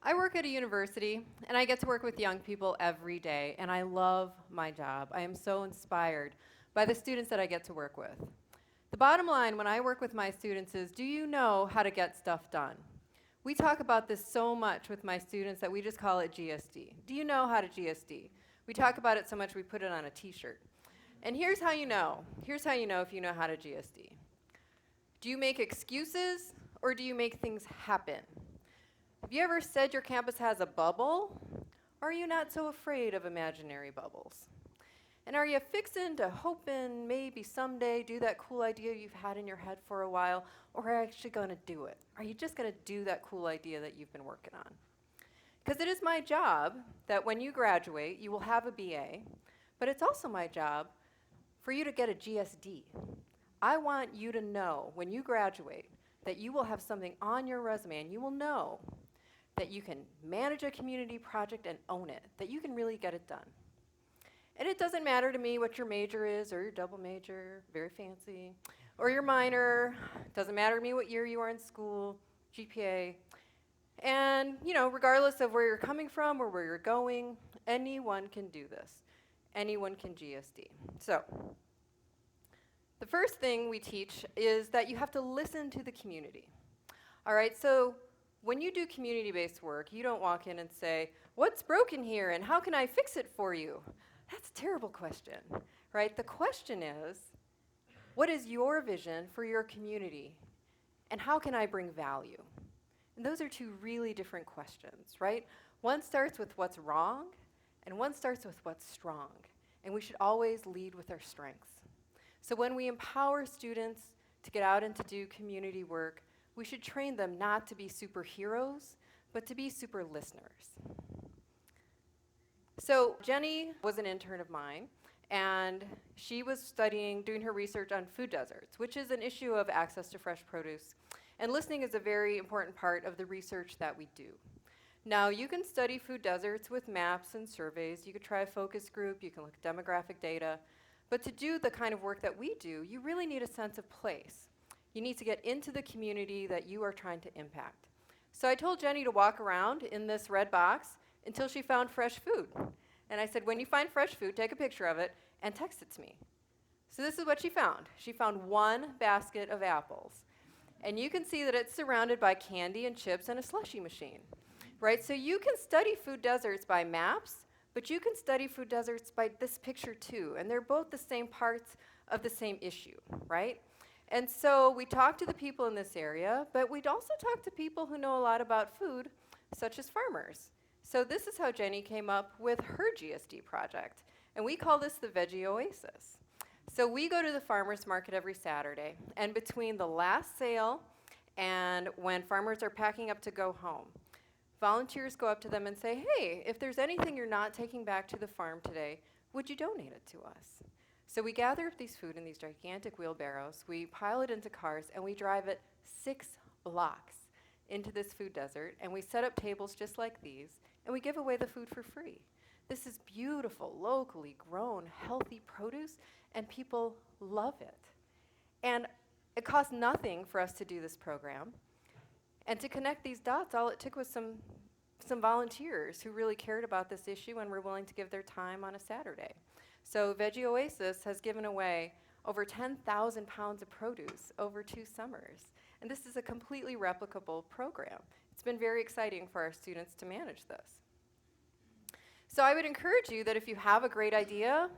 I work at a university, and I get to work with young people every day, and I love my job. I am so inspired by the students that I get to work with. The bottom line when I work with my students is, do you know how to get stuff done? We talk about this so much with my students that we just call it GSD. Do you know how to GSD? We talk about it so much we put it on a t-shirt. And here's how you know. Here's how you know if you know how to GSD. Do you make excuses or do you make things happen? Have you ever said your campus has a bubble? Or are you not so afraid of imaginary bubbles? And are you fixing to hoping maybe someday do that cool idea you've had in your head for a while, or are you actually going to do it? Are you just going to do that cool idea that you've been working on? Because it is my job that when you graduate, you will have a BA, but it's also my job for you to get a GSD. I want you to know when you graduate that you will have something on your resume and you will know that you can manage a community project and own it, that you can really get it done. And it doesn't matter to me what your major is, or your double major, very fancy, or your minor. It doesn't matter to me what year you are in school, GPA. And, regardless of where you're coming from or where you're going, anyone can do this. Anyone can GSD. So, the first thing we teach is that you have to listen to the community. All right, so when you do community-based work, you don't walk in and say, "What's broken here and how can I fix it for you?" That's a terrible question, right? The question is, what is your vision for your community and how can I bring value? And those are two really different questions, right? One starts with what's wrong and one starts with what's strong. And we should always lead with our strengths. So when we empower students to get out and to do community work, we should train them not to be superheroes, but to be super listeners. So Jenny was an intern of mine, and she was doing her research on food deserts, which is an issue of access to fresh produce. And listening is a very important part of the research that we do. Now, you can study food deserts with maps and surveys. You could try a focus group. You can look at demographic data. But to do the kind of work that we do, you really need a sense of place. You need to get into the community that you are trying to impact. So I told Jenny to walk around in this red box until she found fresh food. And I said, when you find fresh food, take a picture of it and text it to me. So this is what she found. She found one basket of apples. And you can see that it's surrounded by candy and chips and a slushie machine, right? So you can study food deserts by maps, but you can study food deserts by this picture too. And they're both the same parts of the same issue, right? And so we talked to the people in this area, but we'd also talk to people who know a lot about food, such as farmers. So this is how Jenny came up with her GSD project. And we call this the Veggie Oasis. So we go to the farmers market every Saturday. And between the last sale and when farmers are packing up to go home, volunteers go up to them and say, "Hey, if there's anything you're not taking back to the farm today, would you donate it to us?" So we gather up these food in these gigantic wheelbarrows, we pile it into cars, and we drive it 6 blocks into this food desert, and we set up tables just like these, and we give away the food for free. This is beautiful, locally grown, healthy produce, and people love it. And it costs nothing for us to do this program. And to connect these dots, all it took was some volunteers who really cared about this issue and were willing to give their time on a Saturday. So Veggie Oasis has given away over 10,000 pounds of produce over 2 summers. And this is a completely replicable program. It's been very exciting for our students to manage this. So I would encourage you that if you have a great idea,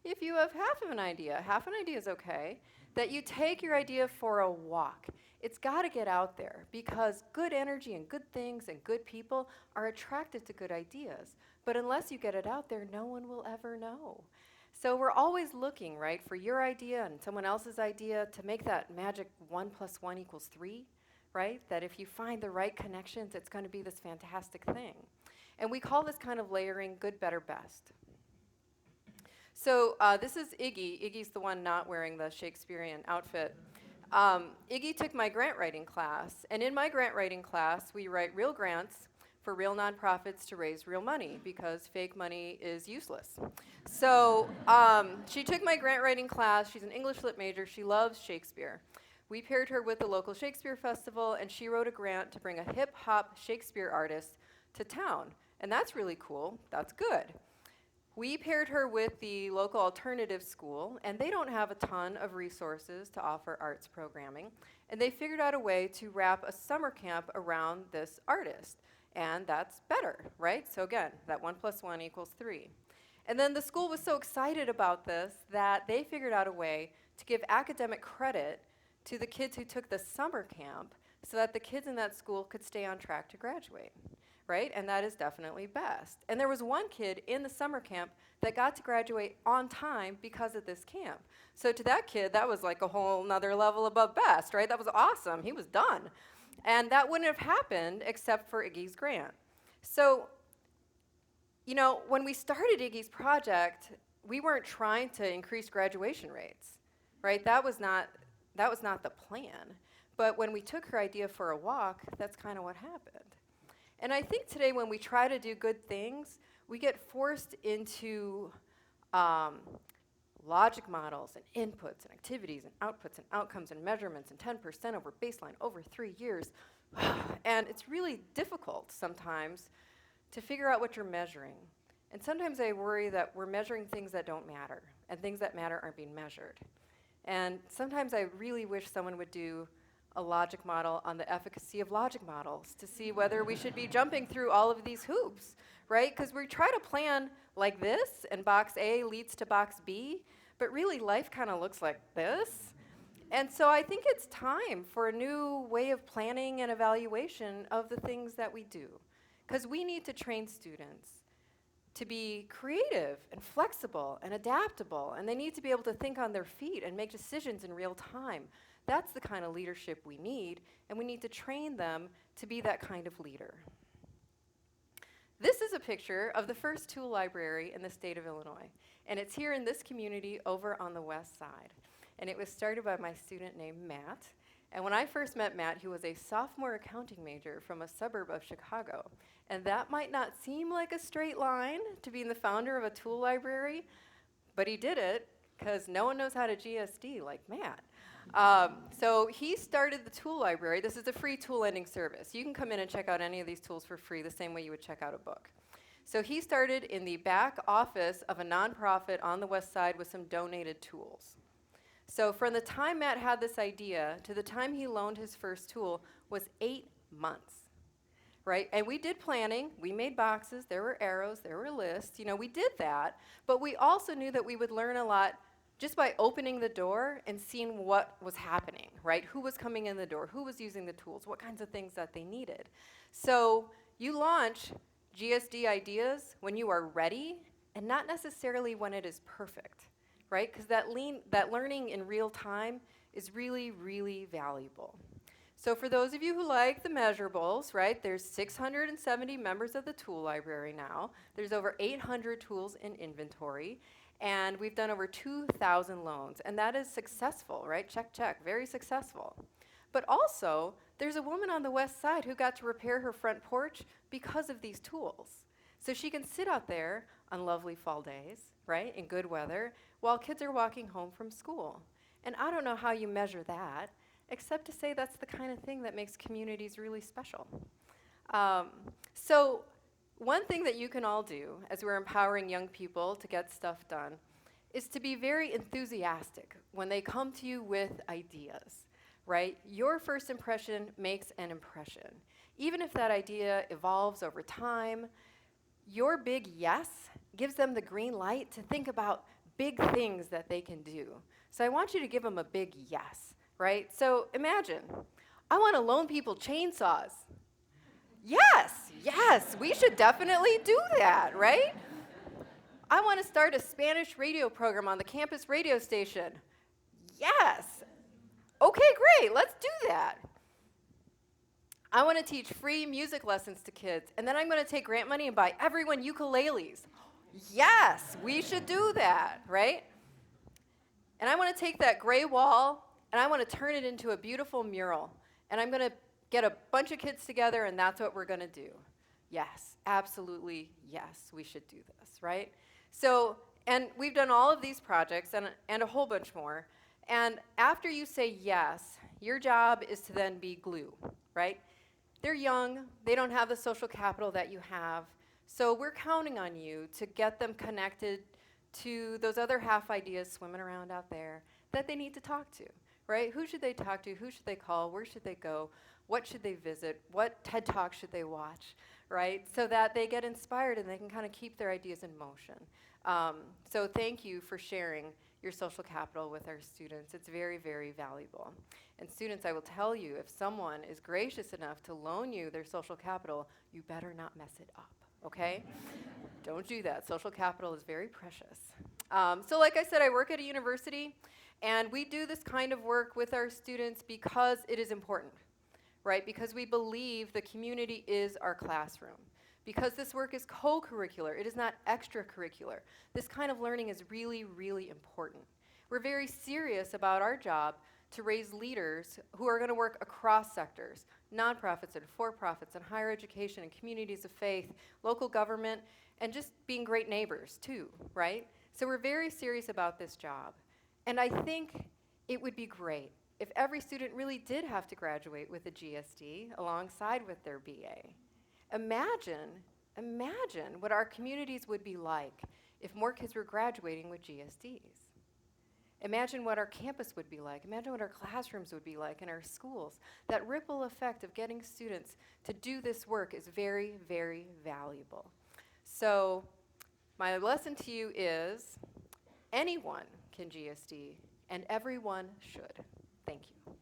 if you have half an idea is okay, that you take your idea for a walk. It's got to get out there because good energy and good things and good people are attracted to good ideas. But unless you get it out there, no one will ever know. So we're always looking, right, for your idea and someone else's idea to make that magic 1 + 1 = 3, right? That if you find the right connections, it's going to be this fantastic thing. And we call this kind of layering good, better, best. So this is Iggy. Iggy's the one not wearing the Shakespearean outfit. Iggy took my grant writing class, and in my grant writing class, we write real grants for real nonprofits to raise real money because fake money is useless. So she took my grant writing class. She's an English lit major. She loves Shakespeare. We paired her with the local Shakespeare festival, and she wrote a grant to bring a hip-hop Shakespeare artist to town. And that's really cool. That's good. We paired her with the local alternative school, and they don't have a ton of resources to offer arts programming. And they figured out a way to wrap a summer camp around this artist. And that's better, right? So again, that 1 + 1 = 3. And then the school was so excited about this that they figured out a way to give academic credit to the kids who took the summer camp so that the kids in that school could stay on track to graduate, right? And that is definitely best. And there was one kid in the summer camp that got to graduate on time because of this camp. So to that kid, that was like a whole nother level above best, right? That was awesome. He was done. And that wouldn't have happened except for Iggy's grant. So, you know, when we started Iggy's project, we weren't trying to increase graduation rates, right? That was not the plan. But when we took her idea for a walk, that's kind of what happened. And I think today when we try to do good things, we get forced into logic models and inputs and activities and outputs and outcomes and measurements and 10% over baseline over 3 years. And it's really difficult sometimes to figure out what you're measuring. And sometimes I worry that we're measuring things that don't matter, and things that matter aren't being measured. And sometimes I really wish someone would do a logic model on the efficacy of logic models to see whether we should be jumping through all of these hoops, right? Because we try to plan like this, and box A leads to box B, but really life kind of looks like this. And so I think it's time for a new way of planning and evaluation of the things that we do. Because we need to train students to be creative and flexible and adaptable, and they need to be able to think on their feet and make decisions in real time. That's the kind of leadership we need, and we need to train them to be that kind of leader. This is a picture of the first tool library in the state of Illinois, and it's here in this community over on the west side. And it was started by my student named Matt. And when I first met Matt, he was a sophomore accounting major from a suburb of Chicago. And that might not seem like a straight line to being the founder of a tool library, but he did it because no one knows how to GSD like Matt. So he started the tool library. This is a free tool lending service. You can come in and check out any of these tools for free the same way you would check out a book. So he started in the back office of a nonprofit on the west side with some donated tools. So from the time Matt had this idea to the time he loaned his first tool was 8 months, right? And we did planning. We made boxes. There were arrows. There were lists. You know, we did that. But we also knew that we would learn a lot just by opening the door and seeing what was happening, right? Who was coming in the door? Who was using the tools? What kinds of things that they needed? So you launch GSD ideas when you are ready and not necessarily when it is perfect, right? Because that learning in real time is really, really valuable. So for those of you who like the measurables, right, there's 670 members of the tool library now. There's over 800 tools in inventory. And we've done over 2,000 loans, and that is successful, right? Check, check, very successful. But also, there's a woman on the west side who got to repair her front porch because of these tools. So she can sit out there on lovely fall days, right, in good weather, while kids are walking home from school. And I don't know how you measure that, except to say that's the kind of thing that makes communities really special. So one thing that you can all do as we're empowering young people to get stuff done is to be very enthusiastic when they come to you with ideas, right? Your first impression makes an impression. Even if that idea evolves over time, your big yes gives them the green light to think about big things that they can do. So I want you to give them a big yes, right? So imagine, I want to loan people chainsaws. Yes, we should definitely do that, right? I want to start a Spanish radio program on the campus radio station. Yes. Okay, great, let's do that. I want to teach free music lessons to kids, and then I'm going to take grant money and buy everyone ukuleles. Yes, we should do that, right? And I want to take that gray wall, and I want to turn it into a beautiful mural, and I'm going to get a bunch of kids together, and that's what we're going to do. Yes, absolutely, yes, we should do this, right? So, and we've done all of these projects and a whole bunch more. And after you say yes, your job is to then be glue, right? they're young, they don't have the social capital that you have, so we're counting on you to get them connected to those other half ideas swimming around out there that they need to talk to, right? Who should they talk to? Who should they call? Where should they go? What should they visit? What TED Talk should they watch, right? So that they get inspired and they can kind of keep their ideas in motion. So thank you for sharing your social capital with our students. It's very, very valuable. And students, I will tell you, if someone is gracious enough to loan you their social capital, you better not mess it up, okay? Don't do that. Social capital is very precious. So like I said, I work at a university, and we do this kind of work with our students because it is important, right? Because we believe the community is our classroom. Because this work is co-curricular, it is not extracurricular. This kind of learning is really, really important. We're very serious about our job to raise leaders who are going to work across sectors, nonprofits and for-profits and higher education and communities of faith, local government, and just being great neighbors too, right? So we're very serious about this job. And I think it would be great if every student really did have to graduate with a GSD alongside with their BA. Imagine what our communities would be like if more kids were graduating with GSDs. Imagine what our campus would be like. Imagine what our classrooms would be like in our schools. That ripple effect of getting students to do this work is very, very valuable. So my lesson to you is anyone can GSD and everyone should. Thank you.